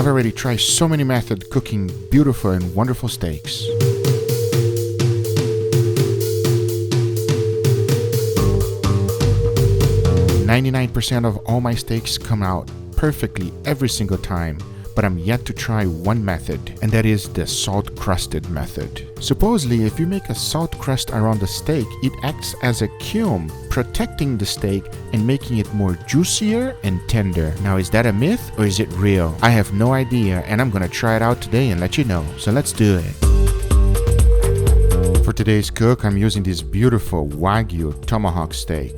I've already tried so many methods cooking beautiful and wonderful steaks. 99% of all my steaks come out perfectly every single time, but I'm yet to try one method, and that is the salt crusted method. Supposedly, if you make a salt crust around the steak, it acts as a kiln, protecting the steak and making it more juicier and tender. Now, is that a myth or is it real? I have no idea, and I'm gonna try it out today and let you know. So let's do it. For today's cook, I'm using this beautiful Wagyu Tomahawk steak.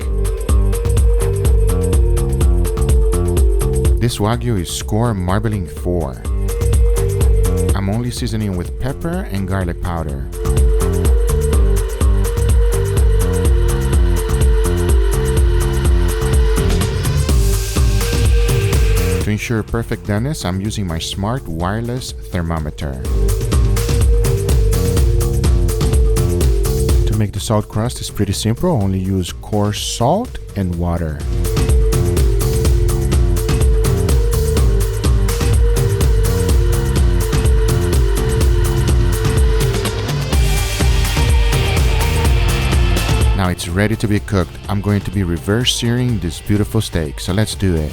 This Wagyu is score marbling 4. I'm only seasoning with pepper and garlic powder. To ensure perfect doneness, I'm using my smart wireless thermometer. To make the salt crust is pretty simple, only use coarse salt and water. Now it's ready to be cooked. I'm going to be reverse searing this beautiful steak, so let's do it.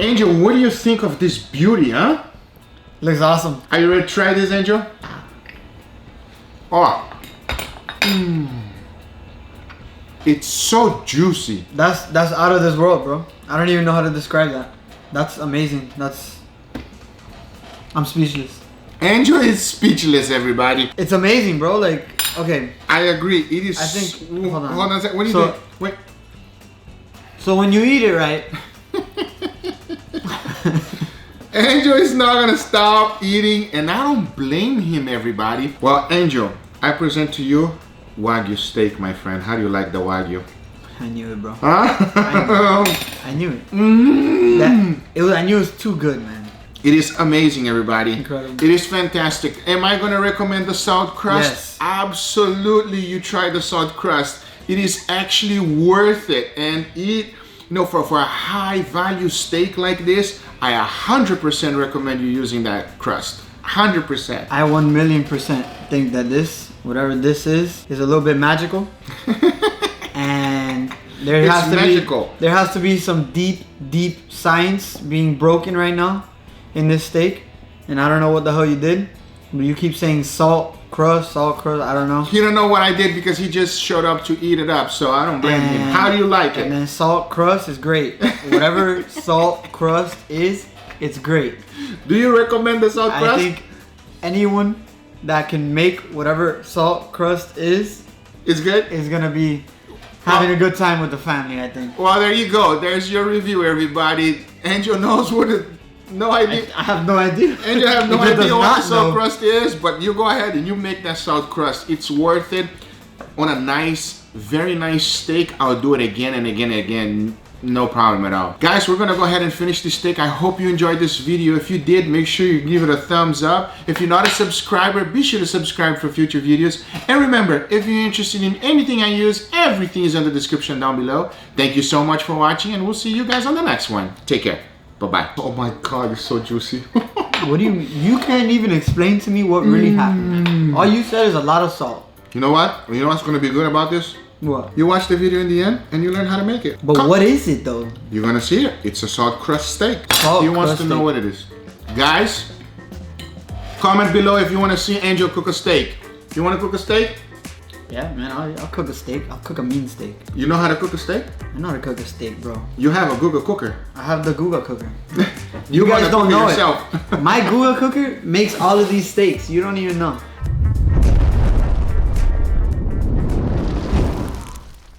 Angel, what do you think of this beauty, huh? Looks awesome. Are you ready to try this, Angel? Oh. It's so juicy. That's out of this world, bro. I don't even know how to describe that. That's amazing. I'm speechless. Angel is speechless, everybody. It's amazing, bro. Like, okay. I agree. It is. I think. Hold on. Hold on a second. What do you think? Wait. So when you eat it, right? Angel is not gonna stop eating, and I don't blame him, everybody. Well, Angel, I present to you Wagyu steak, my friend. How do you like the Wagyu? I knew it, bro. Huh? I knew it. Mm. I knew it was too good, man. It is amazing, everybody. Incredible. It is fantastic. Am I gonna recommend the salt crust? Yes. Absolutely, you try the salt crust. It is actually worth it, and for a high value steak like this, I 100% recommend you using that crust. 100%. I 1,000,000% think that whatever this is a little bit magical. And there has to be some deep science being broken right now in this steak. And I don't know what the hell you did, but you keep saying salt crust, I don't know. You don't know what I did because he just showed up to eat it up, so I don't blame him. How do you like it? And then salt crust is great. Whatever salt crust is, it's great. Do you recommend the salt crust? I think anyone that can make whatever salt crust is good? Is gonna be having a good time with the family, I think. Well, there you go. There's your review, everybody. Angel knows what it. No idea. I have no idea. And you have no idea what the salt crust is, but you go ahead and you make that salt crust. It's worth it. On a nice, very nice steak, I'll do it again and again and again. No problem at all. Guys, we're gonna go ahead and finish this steak. I hope you enjoyed this video. If you did, make sure you give it a thumbs up. If you're not a subscriber, be sure to subscribe for future videos. And remember, if you're interested in anything I use, everything is in the description down below. Thank you so much for watching, and we'll see you guys on the next one. Take care. Bye-bye. Oh my God, you're so juicy. What do you can't even explain to me what really happened. All you said is a lot of salt. You know what? You know what's gonna be good about this? What? You watch the video in the end and you learn how to make it. But what is it though? You're gonna see it. It's a salt crust steak. Salt He wants to crust know steak. what it is. Guys, comment below if you want to see Angel cook a steak. You want to cook a steak? Yeah, man, I'll cook a steak. I'll cook a mean steak. You know how to cook a steak? I know how to cook a steak, bro. You have a Guga cooker. I have the Guga cooker. You guys don't know yourself. it. My Guga cooker makes all of these steaks. You don't even know.